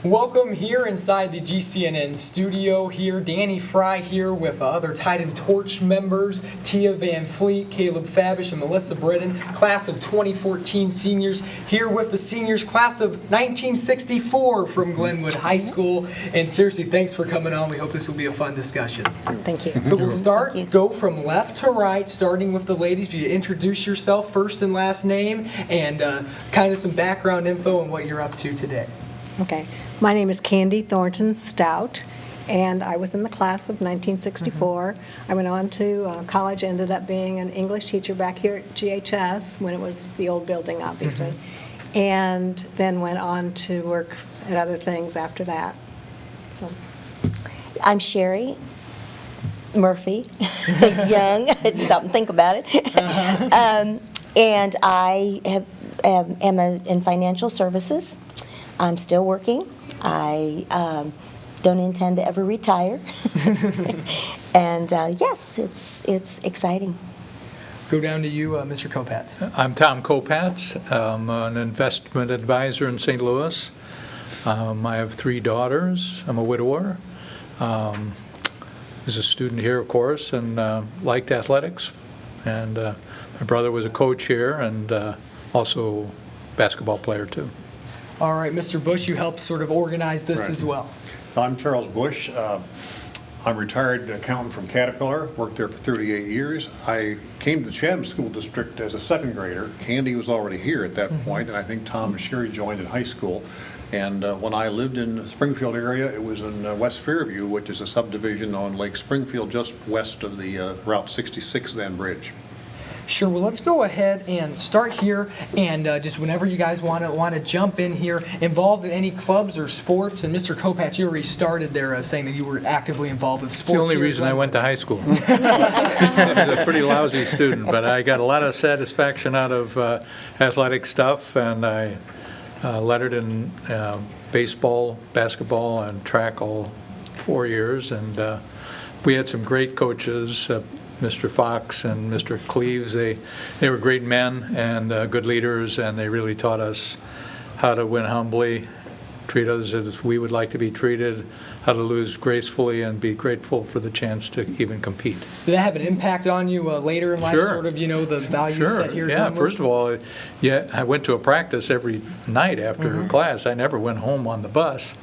Welcome here inside the GCNN studio here. Danny Fry here with other Tide and Torch members, Tia Van Fleet, Caleb Fabish, and Melissa Britton, class of 2014 seniors, here with the seniors class of 1964 from Glenwood High School. And seriously, thanks for coming on. We hope this will be a fun discussion. Thank you. So we'll go from left to right, starting with the ladies. If you introduce yourself, first and last name, and kind of some background info on what you're up to today. Okay. My name is Candy Thornton Stout, and I was in the class of 1964. I went on to college, ended up being an English teacher back here at GHS when it was the old building, obviously, and then went on to work at other things after that. So, I'm Sherry Murphy, young. Stop and think about it. And I am in financial services. I'm still working. I don't intend to ever retire. And yes, it's exciting. Go down to you, Mr. Kopatz. I'm Tom Kopatz. I'm an investment advisor in St. Louis. I have 3 daughters. I'm a widower. Was a student here, of course, and liked athletics. And my brother was a coach here and also a basketball player, too. All right, Mr. Bush, you helped sort of organize this as well. I'm Charles Bush. I'm a retired accountant from Caterpillar, worked there for 38 years. I came to the Chatham School District as a second grader. Candy was already here at that point, and I think Tom and Sherry joined in high school. And when I lived in the Springfield area, it was in West Fairview, which is a subdivision on Lake Springfield, just west of the Route 66 then bridge. Sure. Well, let's go ahead and start here, and just whenever you guys want to jump in here, involved in any clubs or sports. And Mr. Kopatz, you already started there saying that you were actively involved with sports. It's the only reason I went to high school. I was a pretty lousy student, but I got a lot of satisfaction out of athletic stuff, and I lettered in baseball, basketball, and track all 4 years. And we had some great coaches. Mr. Fox and Mr. Cleaves, they were great men and good leaders, and they really taught us how to win humbly, treat others as we would like to be treated, how to lose gracefully, and be grateful for the chance to even compete. Did that have an impact on you later in life, Sure. sort of, the values set here? Yeah, first of all, I went to a practice every night after class. I never went home on the bus.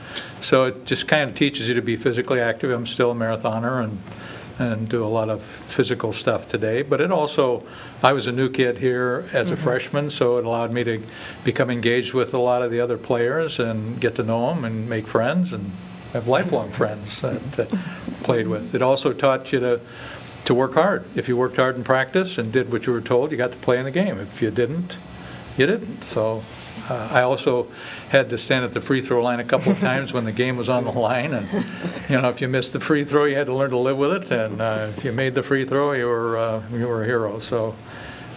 So it just kind of teaches you to be physically active. I'm still a marathoner and do a lot of physical stuff today. But it also, I was a new kid here as a freshman, so it allowed me to become engaged with a lot of the other players and get to know them and make friends and have lifelong friends that played with. It also taught you to work hard. If you worked hard in practice and did what you were told, you got to play in the game. If you didn't, you didn't. So I also had to stand at the free throw line a couple of times when the game was on the line, and if you missed the free throw, you had to learn to live with it, and if you made the free throw, you were a hero. So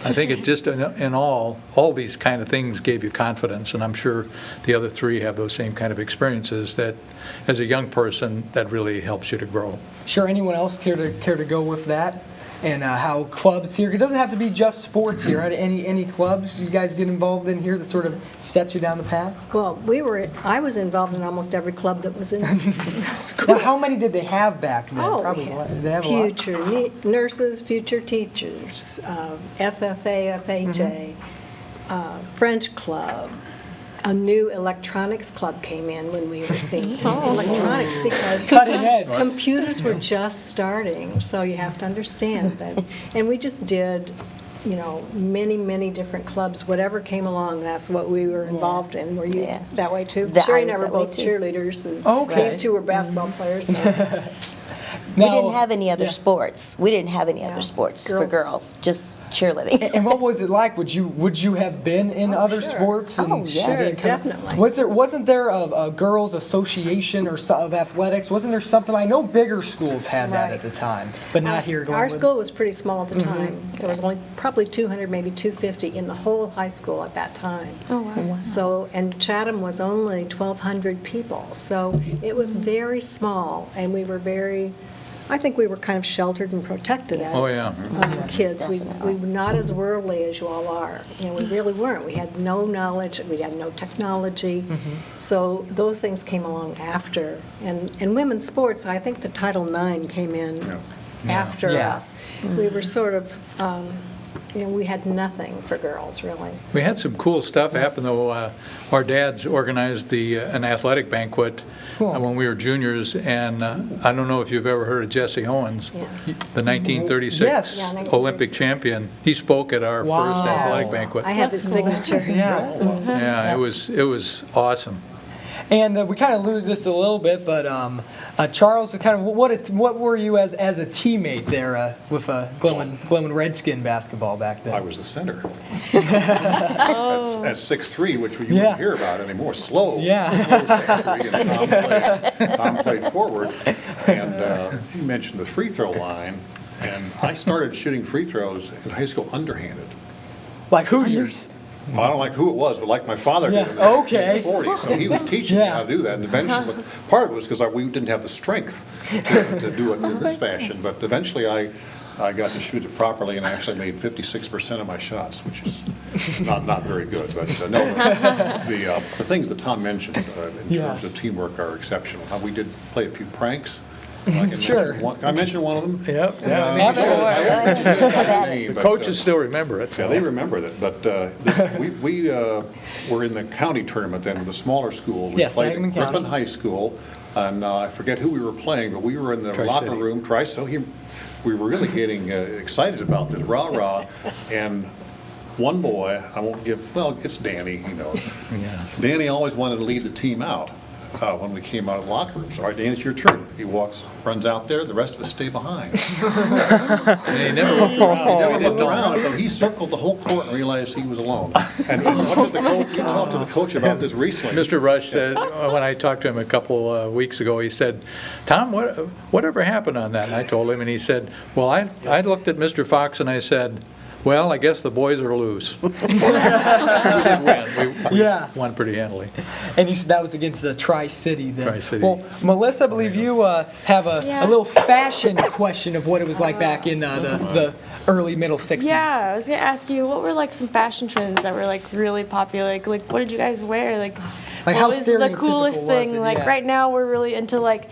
I think it just in all these kind of things gave you confidence, and I'm sure the other 3 have those same kind of experiences that as a young person that really helps you to grow. Sure. Anyone else care to go with that? And how clubs here, it doesn't have to be just sports here, right? Any clubs you guys get involved in here that sort of sets you down the path? well, I was involved in almost every club that was in school. Now, how many did they have back then? Oh, Probably we a lot. had Did they have a lot? future nurses, future teachers, FFA, FHA, French club. A new electronics club came in when we were seniors. Electronics, because Cutting edge. computers were just starting, so you have to understand that. And we just did, many different clubs. Whatever came along, that's what we were involved in. Were you that way too? Sherry and I were both cheerleaders, and these 2 were basketball players. So. We didn't have any other sports. We didn't have any other sports for girls, just cheerleading. And what was it like? Would you have been in other sure. sports? Oh, yes. Sure, definitely. Wasn't there a girls' association or of athletics? Wasn't there something? I know bigger schools had that at the time, but not here. Our Glenwood. school was pretty small at the time. There was only probably 200, maybe 250 in the whole high school at that time. Oh, wow. So, and Chatham was only 1,200 people, so it was very small, and we were very I think we were kind of sheltered and protected as Oh, yeah. kids. We Definitely. were not as worldly as you all are. We really weren't. We had no knowledge, we had no technology. So those things came along after. And in women's sports, I think the Title IX came in after Yeah. us. We were sort of, we had nothing for girls, really. We had some cool stuff happen, though. Our dads organized an athletic banquet when we were juniors, and I don't know if you've ever heard of Jesse Owens, Yeah. the 1936 Yes. Yeah, Olympic 1936. champion. He spoke at our Wow. first athletic banquet. I have his signature. Yeah. Yeah, it was awesome. And we kind of alluded to this a little bit, but Charles, kind of what were you as a teammate there with Glenwood Redskin basketball back then? I was the center. At 6'3", which you wouldn't hear about anymore. Slow. Yeah. Slow 6'3", and Tom played forward. And you mentioned the free throw line, and I started shooting free throws in high school underhanded. Like Hoosiers. Well, I don't like who it was, but like my father did in the Yeah, okay. 1940s. So he was teaching me how to do that. And eventually, part of it was because we didn't have the strength to do it in this fashion. But eventually, I got to shoot it properly and actually made 56% of my shots, which is not very good. But no, the things that Tom mentioned in terms of teamwork are exceptional. We did play a few pranks. Sure. I mentioned one of them. Yep. The coaches still remember it. Yeah, they remember that, but we were in the county tournament then with the smaller schools. We Yes, played Sangamon at Griffin County. High School, and I forget who we were playing, but we were in the Tri-City. locker room, we were really getting excited about this, rah-rah, and one boy, I won't give, well, it's Danny, he knows. Yeah. Danny always wanted to lead the team out. When we came out of the locker room. So, all right, Dan, it's your turn. He runs out there, the rest of us stay behind. And he never looked around. He never looked around, so he circled the whole court and realized he was alone. And what did the coach, you talked to the coach about this recently. Mr. Rush said, when I talked to him a couple weeks ago, he said, "Tom, whatever happened on that?" And I told him, and he said, "Well, I looked at Mr. Fox and I said, well, I guess the boys are loose." We did win. We won pretty handily. And you said that was against the Tri-City then. Tri-City. Well, Melissa, I believe you have a little fashion question of what it was like back in the early middle 60s. Yeah, I was gonna ask you, what were like some fashion trends that were like really popular? Like what did you guys wear? Like how what was the stereotypical coolest was thing? it? Like Yeah. right now we're really into like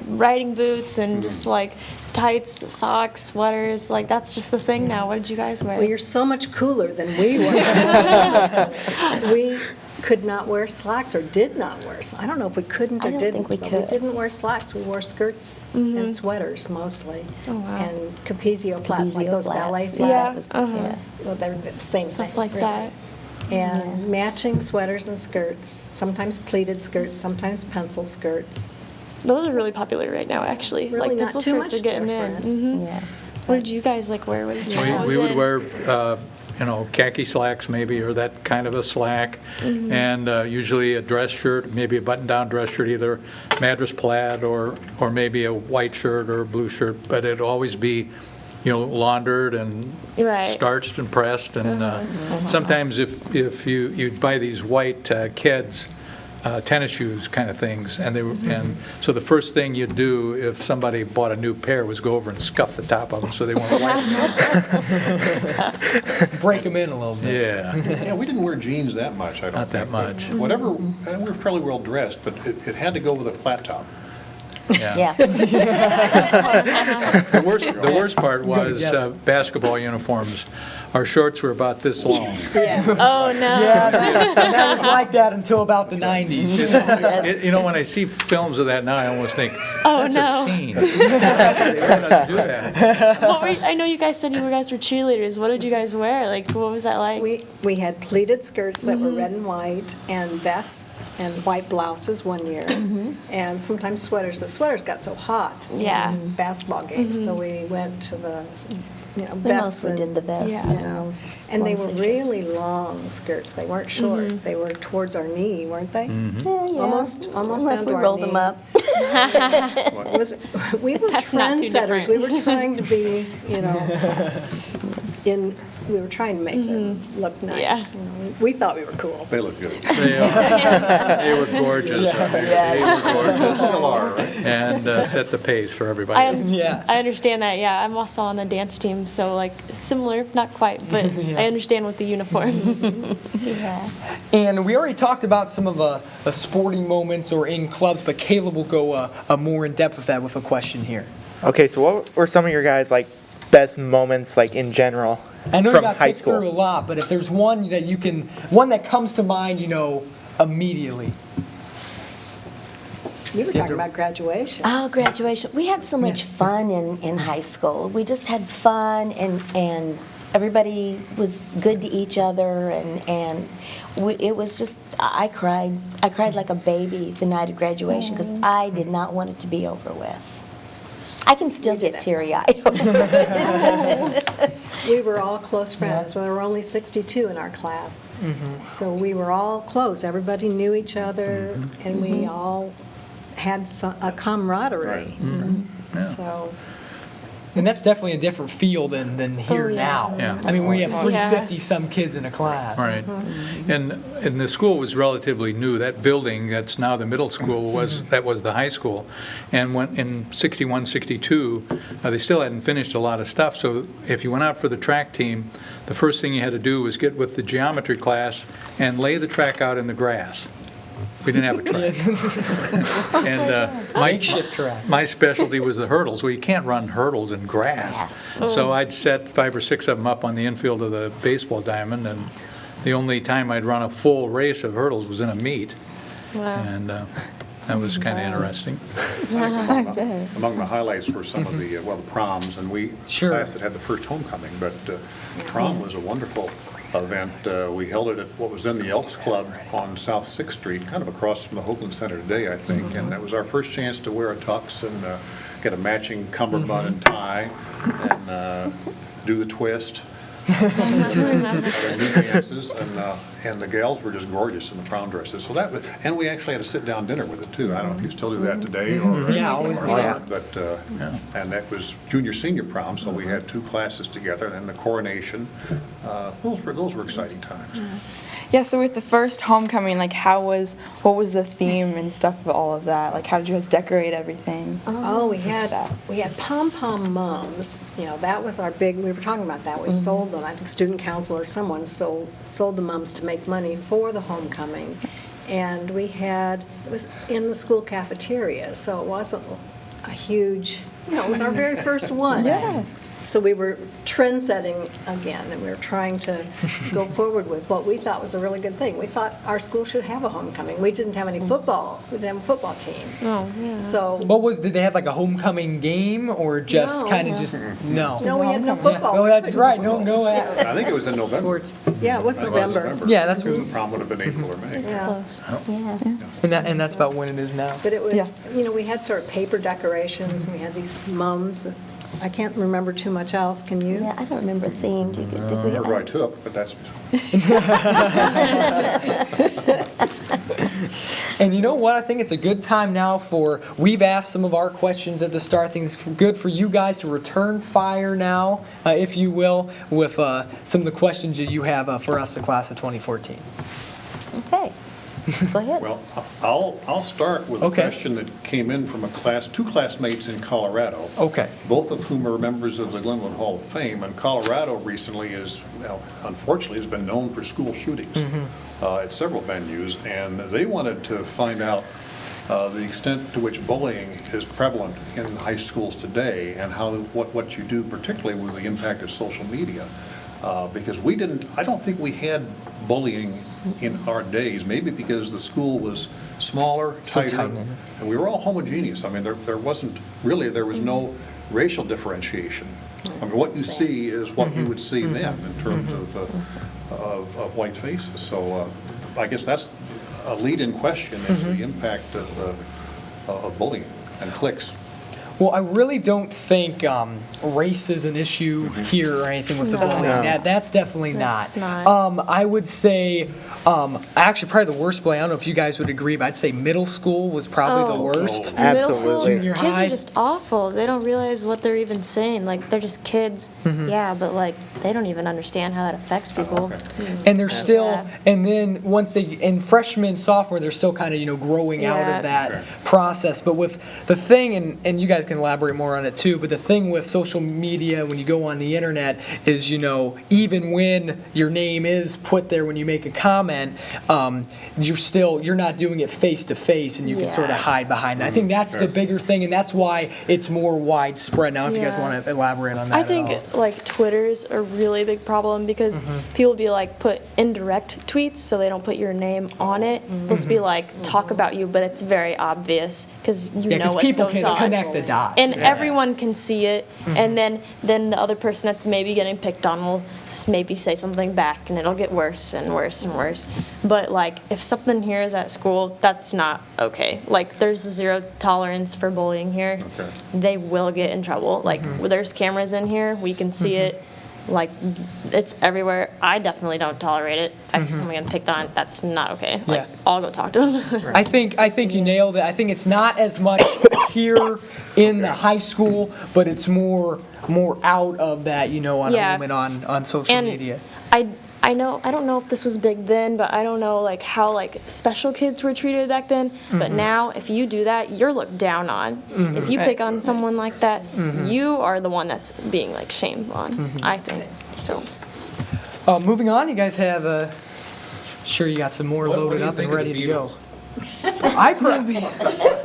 riding boots and just like tights, socks, sweaters. Like that's just the thing now. What did you guys wear? Well, you're so much cooler than we were. We could not wear slacks or did not wear slacks. I don't know if we couldn't or I don't didn't. think we but could. We didn't wear slacks. We wore skirts and sweaters mostly. Oh, wow. And Capezio flats, like Capezio those ballet flats. flats. Yeah, Well, they're the same stuff thing, like really. that. And matching sweaters and skirts, sometimes pleated skirts, sometimes pencil skirts. Those are really popular right now, actually. Really like not pencil too skirts much are getting different. in. Yeah. What did you guys like wear? What did you We would wear, khaki slacks maybe, or that kind of a slack, and usually a dress shirt, maybe a button-down dress shirt, either Madras plaid or maybe a white shirt or a blue shirt, but it'd always be, laundered and Right. starched and pressed, and sometimes if you'd buy these white Keds tennis shoes kind of things, and so the first thing you'd do if somebody bought a new pair was go over and scuff the top of them so they weren't white. Break them in a little bit. Yeah, Yeah, we didn't wear jeans that much, I don't Not that think. But much. Whatever, we were fairly well dressed, but it had to go with a flat top. Yeah. The worst part was together. basketball uniforms. Our shorts were about this long. Oh no. Yeah, that was like that until about the 90s. When I see films of that now, I almost think, Oh, that's no. obscene. They learned how to do that. I know you guys said you guys were cheerleaders. What did you guys wear? Like, what was that like? We had pleated skirts that were red and white, and vests and white blouses one year, and sometimes sweaters. The sweaters got so hot Yeah. in basketball games, so we went to the We vests. mostly did the best. Yeah. And they were long-sleeve shirts. really long skirts. They weren't short. They were towards our knee, weren't they? Yeah. Almost Unless down we to our rolled knee. them up. We were That's not too trendsetters. different. We were trying to be, we were trying to make them look nice. Yeah. You know, we thought we were cool. They look good. They were gorgeous. They were gorgeous. Still are, right? And set the pace for everybody. Yeah. I understand that, yeah. I'm also on the dance team, so like similar, not quite, but I understand with the uniforms. Yeah. And we already talked about some of the sporting moments or in clubs, but Caleb will go more in depth with that with a question here. Okay, so what were some of your guys' like best moments like in general I know you from got high picked through a school? lot, but if there's one that comes to mind, immediately. You were talking about graduation. Oh, graduation. We had so much fun in high school. We just had fun, and everybody was good to each other, and it was just, I cried like a baby the night of graduation because I did not want it to be over with. I can still get teary-eyed over it. We were all close friends. Well, there were only 62 in our class. So we were all close. Everybody knew each other, and we all had a camaraderie. Right. So And that's definitely a different feel than here now. Yeah. I mean, we have Yeah. 350-some kids in a class. Right. And the school was relatively new. That building that's now the middle school was the high school. And when in 61, 62, they still hadn't finished a lot of stuff. So if you went out for the track team, the first thing you had to do was get with the geometry class and lay the track out in the grass. We didn't have a track. And Makeshift track. my specialty was the hurdles. Well, you can't run hurdles in grass. So I'd set 5 or 6 of them up on the infield of the baseball diamond, and the only time I'd run a full race of hurdles was in a meet. Wow. And that was kind of interesting. Among the highlights were some of the proms, and we Sure. class that had the first homecoming, but prom was a wonderful event. We held it at what was then the Elks Club on South 6th Street, kind of across from the Hoagland Center today, I think, and that was our first chance to wear a tux and get a matching cummerbund and tie and do the twist. New dances, and the gals were just gorgeous in the prom dresses. So that was, and we actually had a sit-down dinner with it too. I don't know if you still do that today or Yeah, always or not, but and that was junior senior prom. So we had 2 classes together, and then the coronation. Those were exciting times. Yeah, so with the first homecoming, like what was the theme and stuff of all of that? Like how did you guys decorate everything? Oh, we had pom-pom mums. That was our big, we were talking about that. We sold them. I think student council or someone sold the mums to make money for the homecoming. And it was in the school cafeteria, so it wasn't a huge, it was our very first one. Yeah. So we were trend-setting again, and we were trying to go forward with what we thought was a really good thing. We thought our school should have a homecoming. We didn't have any football. We didn't have a football team. Oh, yeah. So, Did they have like a homecoming game or just No. kind of just, no? no, we had no football. Oh, that's right, no. I think it was in November. Sports. Yeah, it was November. Yeah, that's Because what- the prom would have been April or May. Yeah. Yeah. And that's about when it is now. But it was, Yeah. we had sort of paper decorations, and we had these mums. I can't remember too much else, can you? Yeah, I don't remember a theme. Did we? Remember I took, but that's. And you know what? I think it's a good time now we've asked some of our questions at the start. I think it's good for you guys to return fire now, if you will, with some of the questions that you have for us, the class of 2014. Okay. Go ahead. Well, I'll start with a Okay. question that came in from 2 classmates in Colorado. Okay. Both of whom are members of the Glenwood Hall of Fame, and Colorado recently unfortunately has been known for school shootings at several venues, and they wanted to find out the extent to which bullying is prevalent in high schools today, and what you do, particularly with the impact of social media. Because I don't think we had bullying in our days, maybe because the school was smaller, tighter, and we were all homogeneous. I mean, there was no racial differentiation. I mean, what you see is what you would see then in terms of white faces. So I guess that's a lead-in question is the impact of bullying and cliques. Well, I really don't think race is an issue here or anything with the bullying. No. That's definitely That's not. not. I would say, actually, probably the worst bullying, I don't know if you guys would agree, but I'd say middle school was probably the worst. Middle school, Absolutely. Junior kids high. are just awful. They don't realize what they're even saying. Like, they're just kids. Yeah, but like, they don't even understand how that affects people. And they're still, Yeah. and then once they, in freshman, sophomore, they're still kind of, growing out Yeah. of that process. But with the thing, and you guys can elaborate more on it too, but the thing with social media, when you go on the internet, is, even when your name is put there when you make a comment, you're not doing it face to face, and you can sort of Yeah. hide behind that. I think that's the bigger thing, and that's why it's more widespread. Now, if you guys Yeah. want to elaborate on that I at think all. like Twitter's a really big problem because people be like put indirect tweets so they don't put your name on it. They'll just be like talk about you, but it's very obvious because you Yeah, know because what people goes can on. connect the dots. And Yeah. everyone can see it, and then the other person that's maybe getting picked on will just maybe say something back, and it'll get worse and worse and worse. But like, if something here is at school, that's not okay. Like, there's zero tolerance for bullying here. Okay. They will get in trouble. Like, there's cameras in here, we can see it. Like, it's everywhere. I definitely don't tolerate it. If I see someone getting picked on, that's not okay. Like, Yeah. I'll go talk to them. I think you nailed it. I think it's not as much here in the high school, but it's more out of that, on Yeah. home and on social And media. I know, I don't know if this was big then, but I don't know like how like special kids were treated back then. But now, if you do that, you're looked down on. If you pick on someone like that, you are the one that's being like shamed on. I think so. Moving on, you guys have sure you got some more loaded up and ready to go. I like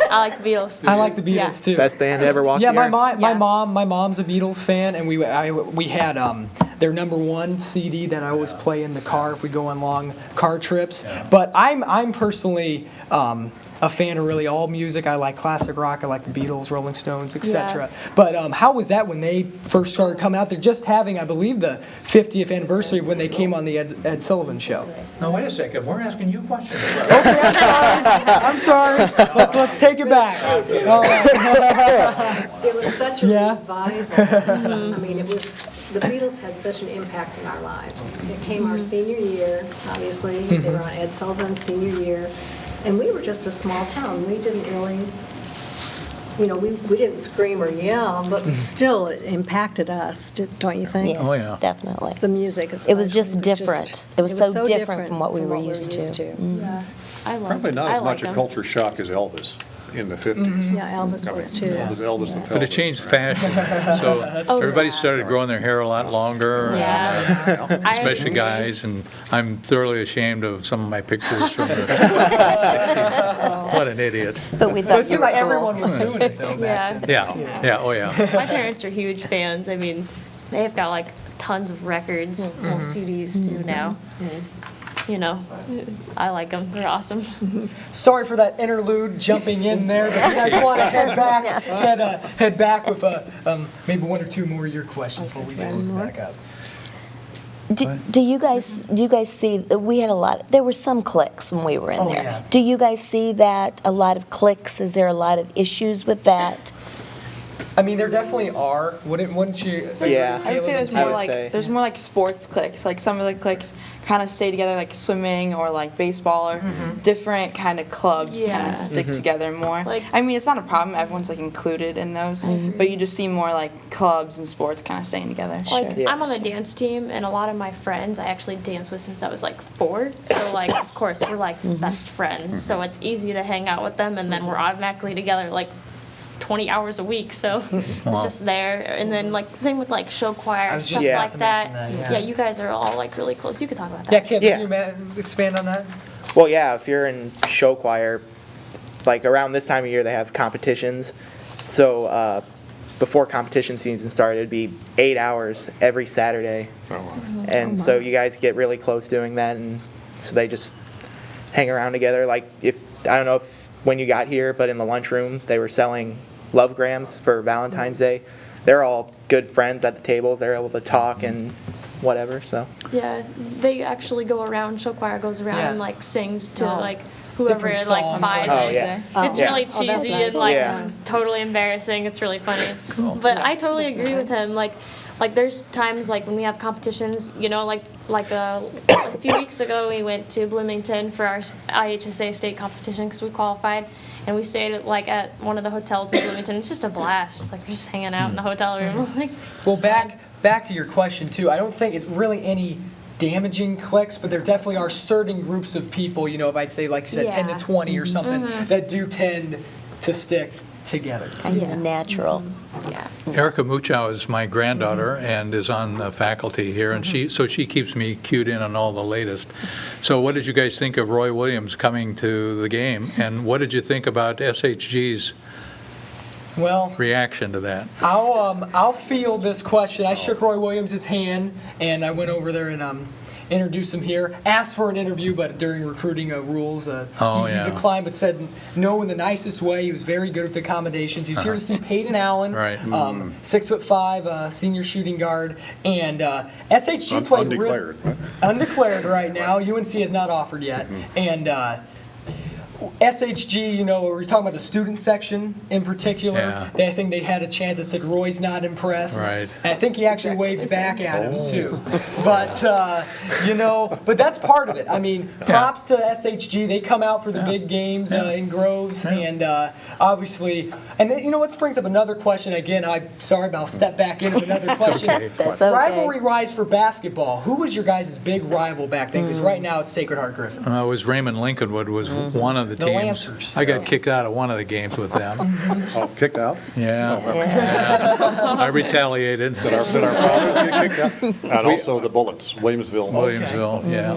I like the Beatles. the Beatles Yeah. too. Best band to ever walk Yeah, the earth. Yeah. my mom's a Beatles fan, and we had their #1 CD that I always play in the car if we go on long car trips. But I'm personally a fan of really all music. I like classic rock. I like the Beatles, Rolling Stones, etc. But how was that when they first started coming out? They're just having, I believe, the 50th anniversary of when they came on the Ed Sullivan Show. No, wait a second, we're asking you questions. I'm sorry. Let's take it back. All right. It was such a Yeah. revival. I mean, the Beatles had such an impact in our lives. It came our senior year, obviously. They were on Ed Sullivan's senior year. And we were just a small town. We didn't really, we didn't scream or yell, but still it impacted us, don't you think? Yes, Oh, yeah. definitely. The music especially. It was just different. It was so different from what we were used to. Yeah. I love Probably not I as like much a them. culture shock as Elvis in the 50s. Yeah, Elvis was too. Elvis and But it Elvis, changed right? fashion, so everybody started growing their hair a lot longer. Yeah. Especially guys, and I'm thoroughly ashamed of some of my pictures from the 60s. What an idiot. But we It thought you seemed were like cool. everyone was doing it though back Yeah. Yeah, oh yeah. My parents are huge fans. I mean, they've got like tons of records, well, CDs too now. I like them. They're awesome. Sorry for that interlude jumping in there, but you guys want to head back with maybe one or two more of your questions before we get back up. Do you guys see, we had a lot, there were some cliques when we were in there. yeah. Do you guys see that, a lot of cliques? Is there a lot of issues with that? I mean, there definitely are. Wouldn't you? Yeah. I would say Caleb? there's more like sports cliques. Like some of the cliques kind of stay together, like swimming or like baseball or different kind of clubs kind Yeah. of stick together more. Like- I mean, it's not a problem. Everyone's like included in those, but you just see more like clubs and sports kind of staying together. Like, Yes. I'm on the dance team, and a lot of my friends I actually danced with since I was like 4. So, like, of course, we're like best friends. So it's easy to hang out with them, and then we're automatically together like 20 hours a week. So it's just there. And then, like, same with like show choir, I was stuff just like about to that. mention that, Yeah, yeah. you guys are all like really close. You could talk about that. Yeah, Caleb, Yeah. can you expand on that? Well, yeah, if you're in show choir, like around this time of year, they have competitions. So before competition season started, it'd be 8 hours every Saturday. Oh, wow. And so you guys get really close doing that, and so they just hang around together. Like, I don't know if when you got here, but in the lunchroom, they were selling love grams for Valentine's Day. They're all good friends at the tables. They're able to talk and whatever, so. Yeah, they actually go around, show choir goes around Yeah. and like sings to Oh. like whoever different like songs. buys Oh, it. yeah. It's Yeah. really Oh, that's cheesy nice. and like Yeah. totally embarrassing. It's really funny. But I totally agree with him. Like there's times like when we have competitions, you know, like a few weeks ago we went to Bloomington for our IHSA state competition because we qualified, and we stayed like at one of the hotels in Bloomington. It's just a blast. Like we're just hanging out in the hotel room. Like, Well, back to your question too. I don't think it's really any damaging cliques, but there definitely are certain groups of people, you know, if I'd say, like you said, 10 to Yeah. 20 or something, that do tend to stick together. Kind of a natural. yeah. Erica Muchow is my granddaughter and is on the faculty here, and she keeps me cued in on all the latest. So what did you guys think of Roy Williams coming to the game, and what did you think about SHG's Well, reaction to that? I'll field this question. I shook Roy Williams' hand, and I went over there and introduced him here. Asked for an interview, but during recruiting rules, he declined, but said no in the nicest way. He was very good with the accommodations. He was here to see Peyton Allen, Right. 6'5", senior shooting guard, and SHG played Undeclared, right? undeclared right now. UNC has not offered yet, and. SHG, you know, we're talking about the student section in particular. Yeah. I think they had a chance that said Roy's not impressed. Right. And I think he actually waved back at him too. But you know, but that's part of it. I mean, props to SHG. They come out for the big games in Groves, and obviously, and then, you know what brings up another question again. I'm sorry, but I'll step back into another question. okay. That's okay. Rivalry rise for basketball. Who was your guys' big rival back then? Because right now it's Sacred Heart Griffin. It was Raymond Lincolnwood was one of the The teams. Lancers. I got kicked out of one of the games with them. Oh, kicked out? Yeah. I retaliated. Did our fathers get kicked out? And also the Bullets, Williamsville. Williamsville, yeah.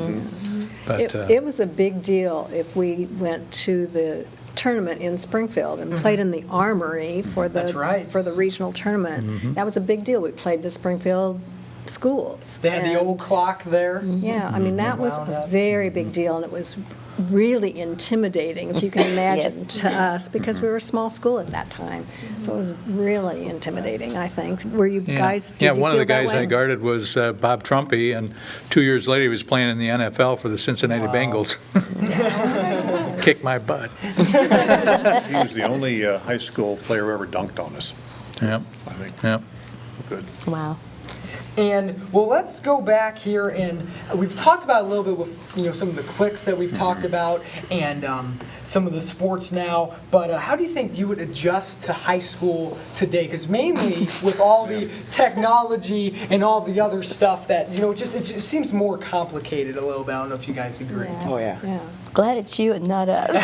But It was a big deal if we went to the tournament in Springfield and played in the Armory for the That's right. for the regional tournament. That was a big deal. We played the Springfield schools. They had the And- old clock there. Yeah, I mean, that was Wow, a that- very big deal, and it was really intimidating, if you can imagine, Yes. to us, because we were a small school at that time. So it was really intimidating, I think. Were you guys, did you one of the feel that guys I way? guarded was Bob Trumpy, and 2 years later he was playing in the NFL for the Cincinnati Bengals. Kicked my butt. He was the only high school player who ever dunked on us, Yep, I think. yep. Good. Wow. And well, let's go back here, and we've talked about a little bit with some of the cliques that we've talked about, and some of the sports now. But how do you think you would adjust to high school today? Because mainly with all the technology and all the other stuff that it just seems more complicated a little bit. I don't know if you guys agree. Oh, yeah. Yeah. Glad it's you and not us.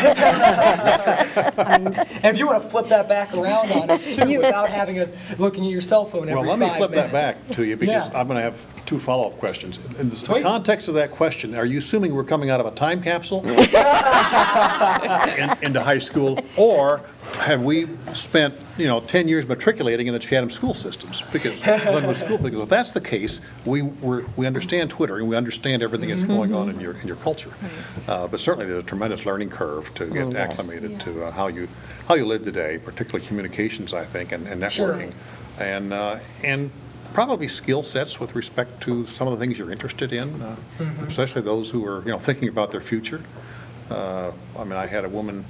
And if you want to flip that back around on us too, without having looking at your cell phone every Well, let 5 me flip that minutes. back to you, because Yeah. I'm going to have two follow-up questions. In the Sweet. context of that question, are you assuming we're coming out of a time capsule into high school, or have we spent 10 years matriculating in the Chatham school systems? Because Glenwood School, because if that's the case, we understand Twitter and we understand everything that's going on in your culture. But certainly there's a tremendous learning curve to get Yes. acclimated to how you live today, particularly communications, I think, and networking, and probably skill sets with respect to some of the things you're interested in, especially those who are thinking about their future. I mean, I had a woman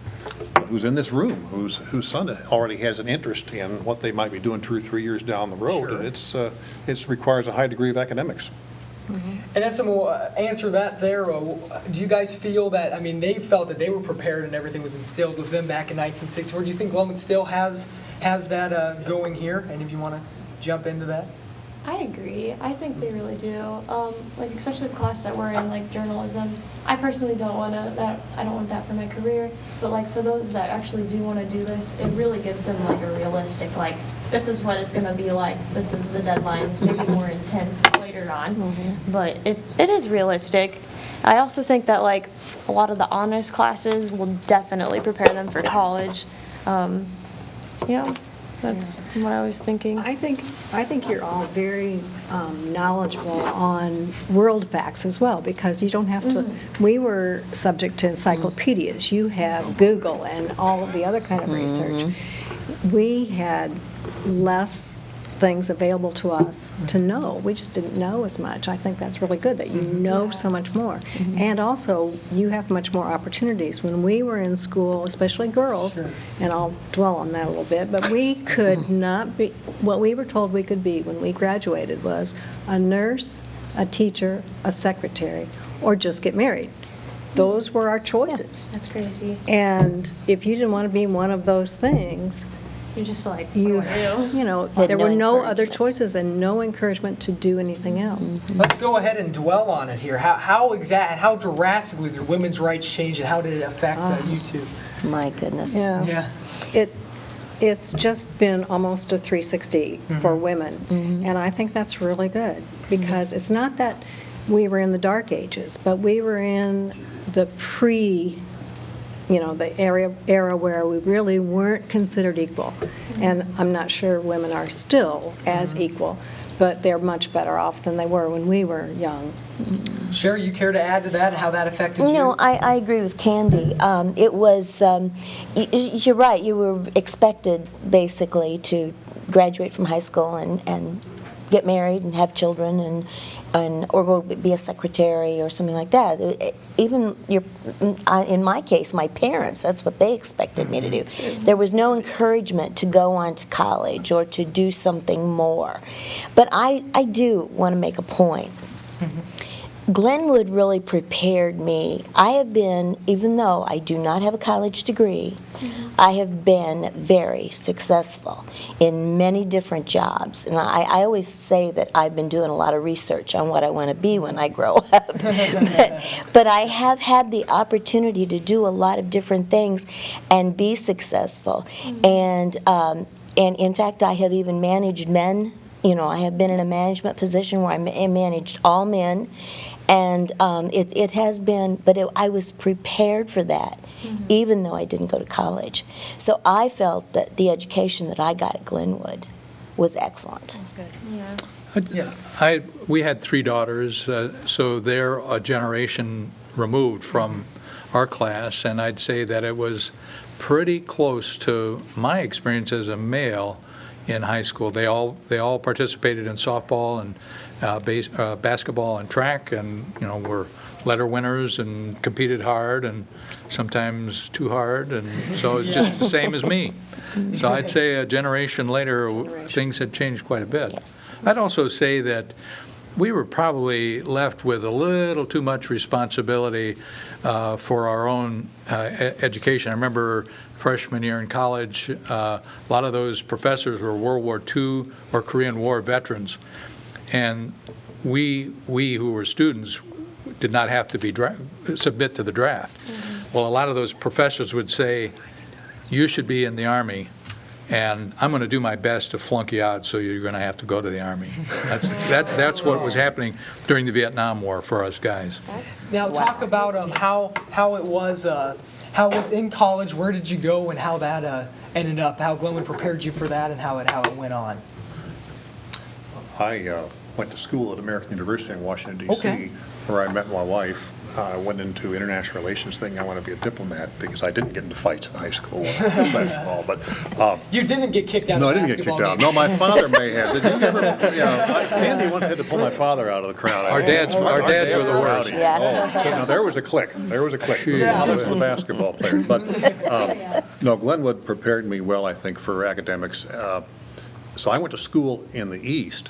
who's in this room whose son already has an interest in what they might be doing 2 or 3 years down the road, Sure. and it requires a high degree of academics. And then we'll answer that there. Do you guys feel that, they felt that they were prepared and everything was instilled with them back in 1964. Do you think Glenwood still has that going here? And if you want to jump into that? I agree. I think they really do. Especially the class that we're in, journalism. I personally don't want that. I don't want that for my career. But for those that actually do want to do this, it really gives them a realistic this is what it's going to be like. This is the deadlines. Maybe more intense later on, but it is realistic. I also think that a lot of the honors classes will definitely prepare them for college. That's what I was thinking. I think you're all very knowledgeable on world facts as well, because you don't have to. We were subject to encyclopedias. You have Google and all of the other kind of research. We had less things available to us to know. We just didn't know as much. I think that's really good that you know so much more. And also, you have much more opportunities. When we were in school, especially girls, and I'll dwell on that a little bit, but we could not be, what we were told we could be when we graduated was a nurse, a teacher, a secretary, or just get married. Those were our choices. That's crazy. And if you didn't want to be one of those things, You're just like, what you, do I do? you know, Had there no were no other encouragement. choices and no encouragement to do anything else. Let's go ahead and dwell on it here. How drastically did women's rights change, and how did it affect you two? My goodness. Yeah. It's just been almost a 360 for women, and I think that's really good, because it's not that we were in the dark ages, but we were in the the era where we really weren't considered equal. And I'm not sure women are still as equal, but they're much better off than they were when we were young. Sherry, you care to add to that, and how that affected you? No, I agree with Candy. It was, you're right, you were expected basically to graduate from high school and get married and have children or go be a secretary or something like that. Even in my case, my parents, that's what they expected me to do. There was no encouragement to go on to college or to do something more. But I do want to make a point. Glenwood really prepared me. I have been, even though I do not have a college degree, I have been very successful in many different jobs. And I always say that I've been doing a lot of research on what I want to be when I grow up. But I have had the opportunity to do a lot of different things and be successful. And in fact, I have even managed men. I have been in a management position where I managed all men. And it has been, but I was prepared for that, even though I didn't go to college. So I felt that the education that I got at Glenwood was excellent. Yeah. We had 3 daughters, so they're a generation removed from our class, and I'd say that it was pretty close to my experience as a male in high school. They all participated in softball and basketball and track, and were letter winners and competed hard and sometimes too hard, and so it's just the same as me. So I'd say a generation later, things had changed quite a bit. Yes. I'd also say that we were probably left with a little too much responsibility for our own education. I remember freshman year in college, a lot of those professors were World War II or Korean War veterans. And we who were students did not have to submit to the draft. Well, a lot of those professors would say, you should be in the Army, and I'm going to do my best to flunk you out, so you're going to have to go to the Army. That's what was happening during the Vietnam War for us guys. Now, talk about how it was in college. Where did you go, and how that ended up? How Glenwood prepared you for that, and how it went on. I went to school at American University in Washington, D.C., Okay. where I met my wife. I went into international relations thinking I want to be a diplomat because I didn't get into fights in high school basketball. But You didn't get kicked out no, I of didn't get basketball kicked out. game. No, my father may have. Did you ever? Andy once had to pull my father out of the crowd. Our dads were the worst. Rowdy. Yeah. Oh, no, there was a clique. There was a clique. The fathers were the basketball players. But no, Glenwood prepared me well, I think, for academics. So I went to school in the East.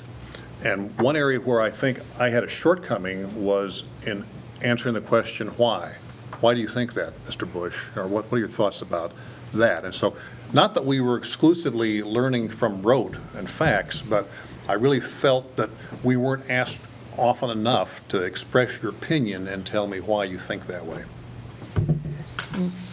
And one area where I think I had a shortcoming was in answering the question, why? Why do you think that, Mr. Bush? Or what are your thoughts about that? And so, not that we were exclusively learning from rote and facts, but I really felt that we weren't asked often enough to express your opinion and tell me why you think that way.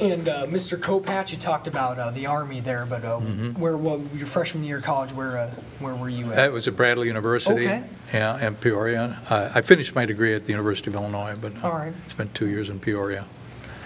And Mr. Kopach, you talked about the Army there, but your freshman year of college, where were you at? It was at Bradley University. Okay. Yeah, in Peoria. I finished my degree at the University of Illinois, but All right. spent 2 years in Peoria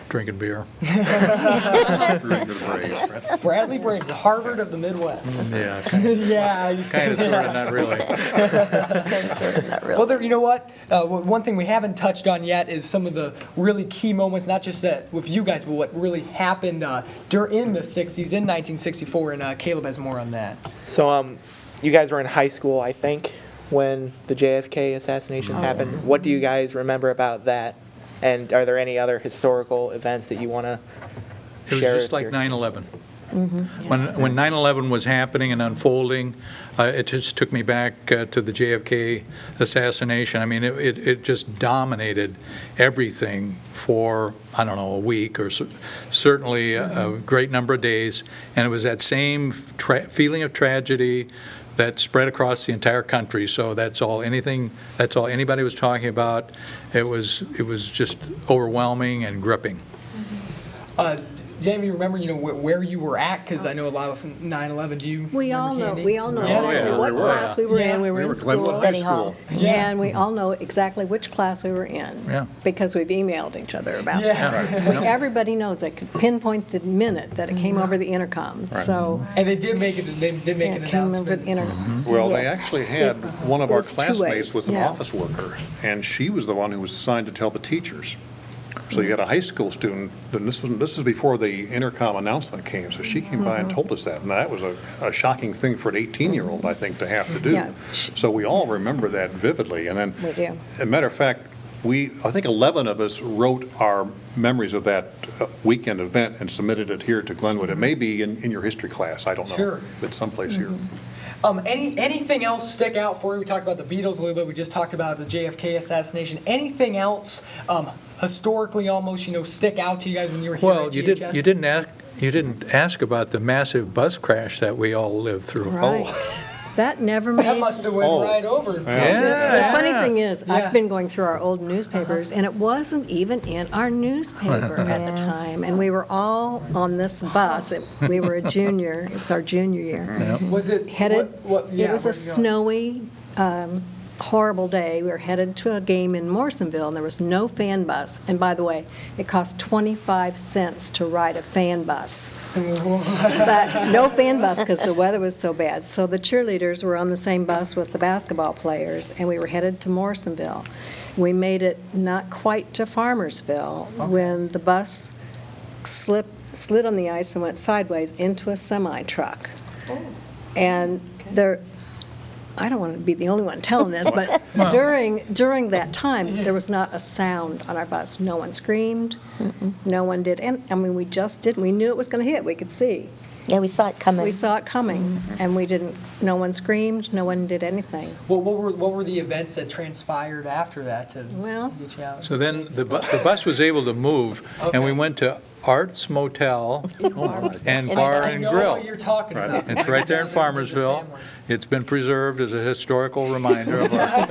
drinking beer. Really good Braves, right? Bradley Braves, the Harvard of the Midwest. Yeah, kind of, Yeah, you said sort of, not really. Not really. Well, you know what? One thing we haven't touched on yet is some of the really key moments, not just that with you guys, but what really happened in the 60s, in 1964, and Caleb has more on that. So you guys were in high school, I think, when the JFK assassination happened. yes. What do you guys remember about that? And are there any other historical events that you want to It was share? just like your- 9/11. When 9/11 was happening and unfolding, it just took me back to the JFK assassination. I mean, it just dominated everything for, I don't know, a week or certainly a great number of days. And it was that same feeling of tragedy that spread across the entire country. So that's all anybody was talking about. It was just overwhelming and gripping. Jamie, you remember, where you were at? Because I know a lot of 9/11. Do you? We all remember, know, Candy? we all know Yeah. exactly yeah. what We were. class we were Yeah. in. We were We in were Glenwood school. High Study hall. School. Yeah. And we all know exactly which class we were in. Yeah. Because we've emailed each other about Yeah. that. So everybody knows it, could pinpoint the minute that it came over the intercom. So And they did make it. They did make yeah, an it came over announcement. the intercom. Well, they Yes. actually had, one of It our was two classmates ways, was an yeah. office worker, and she was the one who was assigned to tell the teachers. So you had a high school student, and this was before the intercom announcement came, so she came by and told us that, and that was a shocking thing for an 18-year-old, I think, to have to do. Yeah. So we all remember that vividly, and then, We do. as a matter of fact, I think 11 of us wrote our memories of that weekend event and submitted it here to Glenwood. It may be in your history class, I don't know. Sure. It's someplace here. Anything else stick out for you? We talked about the Beatles a little bit. We just talked about the JFK assassination. Anything else historically almost stick out to you guys when you were here Well, at you GHS? didn't ask about the massive bus crash that we all lived through. Right. That never made. That must have went Oh. right over. The funny thing is, Yeah. I've been going through our old newspapers, and it wasn't even in our newspaper at the time. And we were all on this bus. We were a junior. It was our junior year. Was it Headed, yeah, it was a where'd you go? snowy, horrible day. We were headed to a game in Morrisonville, and there was no fan bus. And by the way, it cost 25 cents to ride a fan bus. But no fan bus because the weather was so bad. So the cheerleaders were on the same bus with the basketball players, and we were headed to Morrisonville. We made it not quite to Farmersville when the bus slid on the ice and went sideways into a semi-truck. And I don't want to be the only one telling this, but during that time, there was not a sound on our bus. No one screamed, no one did, and I mean, we just didn't. We knew it was going to hit. We could see. Yeah, we saw it coming. We saw it coming, and we didn't. No one screamed. No one did anything. What were the events that transpired after that to Well- get you out? So then the bus was able to move, and we went to Arts Motel and Bar I and know Grill. what you're talking about. It's right there in Farmersville. It's been preserved as a historical reminder of our.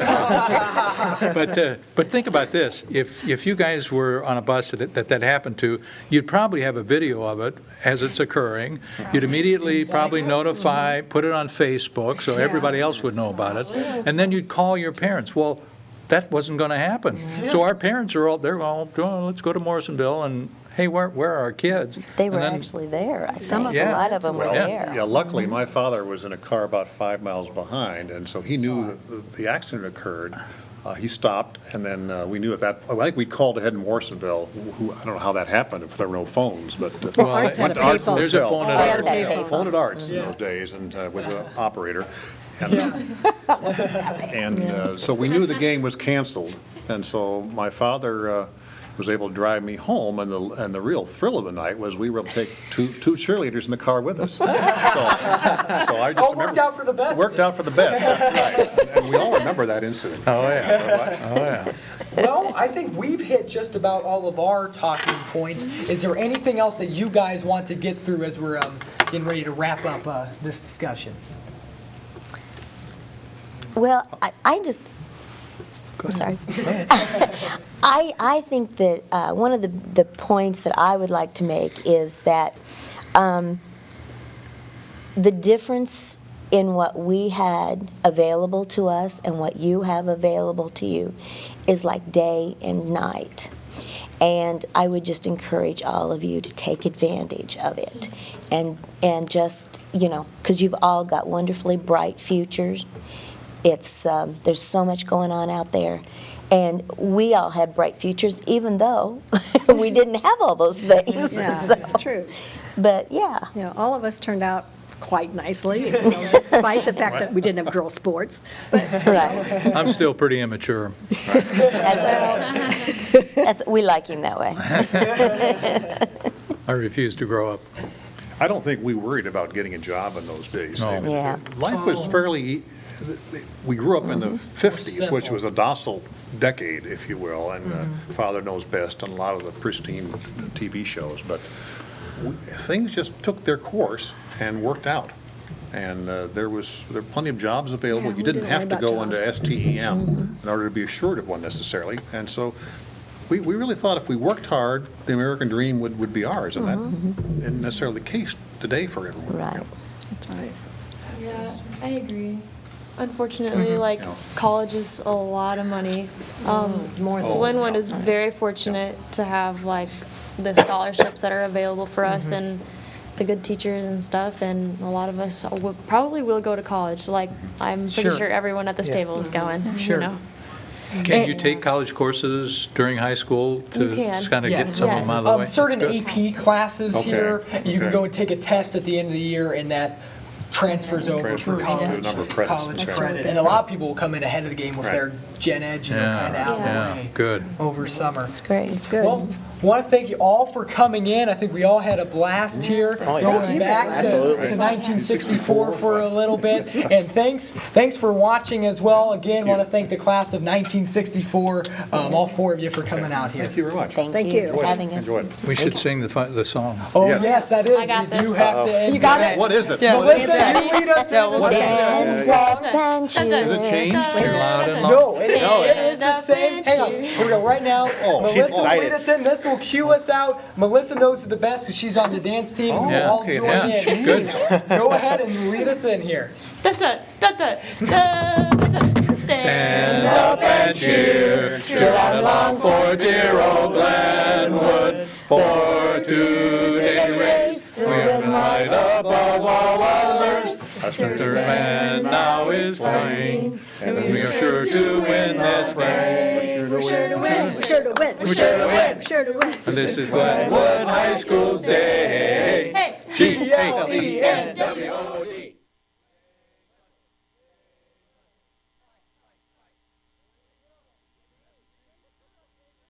But think about this: if you guys were on a bus that happened to, you'd probably have a video of it as it's occurring. You'd immediately probably notify, put it on Facebook so everybody else would know about it, and then you'd call your parents. Well, that wasn't going to happen. So our parents are they're all, oh, let's go to Morrisonville and. Hey, where are our kids? They were And then- actually there. I Some think. of A them. lot of them were Well, there. yeah, luckily, my father was in a car about 5 miles behind, and so he knew that the accident occurred. He stopped, and then we knew at that, I think we called ahead in Morrisonville, I don't know how that happened, if there were no phones, but. Well, Arts had went a to Arts payphone. There's a Motel. phone at Arts Arts. had a Yeah, payphone. phone at Arts in those days, and with the operator. And so we knew the game was canceled, and so my father was able to drive me home, and the real thrill of the night was we were able to take two cheerleaders in the car with us. So I just Oh, it worked remember- out for the best. Worked out for the best, that's right. And we all remember that incident. Oh, yeah. Oh, yeah. Well, I think we've hit just about all of our talking points. Is there anything else that you guys want to get through as we're getting ready to wrap up this discussion? Well, I just, I'm sorry. I think that one of the points that I would like to make is that the difference in what we had available to us and what you have available to you is like day and night. And I would just encourage all of you to take advantage of it and just, because you've all got wonderfully bright futures. It's there's so much going on out there, and we all had bright futures, even though we didn't have all those things. Yeah, So- it's true. But yeah, All of us turned out quite nicely, despite the fact that we didn't have girls' sports. Right. I'm still pretty immature. We like him that way. I refuse to grow up. I don't think we worried about getting a job in those days. No. I mean, Yeah. Life was fairly, we grew up in the 50s, which was a docile decade, if you will, and Father Knows Best and a lot of the pristine TV shows, but things just took their course and worked out. And there were plenty of jobs available. Yeah, You we didn't didn't have to worry about go into jobs. STEM in order to be assured of one necessarily. And so we really thought if we worked hard, the American dream would be ours, and that isn't necessarily the case today for everyone. Right. That's right. Yeah, I agree. Unfortunately, like, Yeah. college is a lot of money. More than. Glenwood is very fortunate to have, like, the scholarships that are available for us and the good teachers and stuff, and a lot of us probably will go to college. Like, I'm pretty Sure. sure everyone at this table is going, Sure. you know? Can you take college courses during high school You to can. kind of get Yes. some of them out of the way? Certain That's good. AP classes Okay, here, you can okay. go and take a test at the end of the year, and that transfers over for Transfers to a college, number of credits. college That's credit. And a lot of people will come in ahead of the game with Right. their gen ed, kind of out of the Yeah, way good. over summer. It's great. Good. Well, want to thank you all for coming in. I think we all had a blast here, Oh, yeah. going back to Absolutely. 1964 for a little bit. And thanks for watching as well. Again, want to thank the class of 1964, all four of you for coming out here. Thank you very much. Thank you you. for having us. Enjoy it. We should sing the song. Oh, Yes. yes, that is. I got We do this. have to. You got it? What is it? Melissa, you lead us in. Stand up and cheer. Has it changed? Too loud and long. No, it is the same. Hang on, here we go. Right now, Oh, she's Melissa will excited. lead us in. This will cue us out. Melissa knows it the best because she's on the dance team. and we'll Yeah, all okay, join that's in. Good. Go ahead and lead us in here. Da, da, da, da, da, da, da. Stand up and cheer. cheer on along for dear old Glenwood, for today race we're right above all others. Our third man now is flying, and we are sure to win this fray. We're sure to win. We're sure to win. We're sure to win. We're sure to win. And this is Glenwood High School's day. Hey! G-A-L-E-N-W-O-D.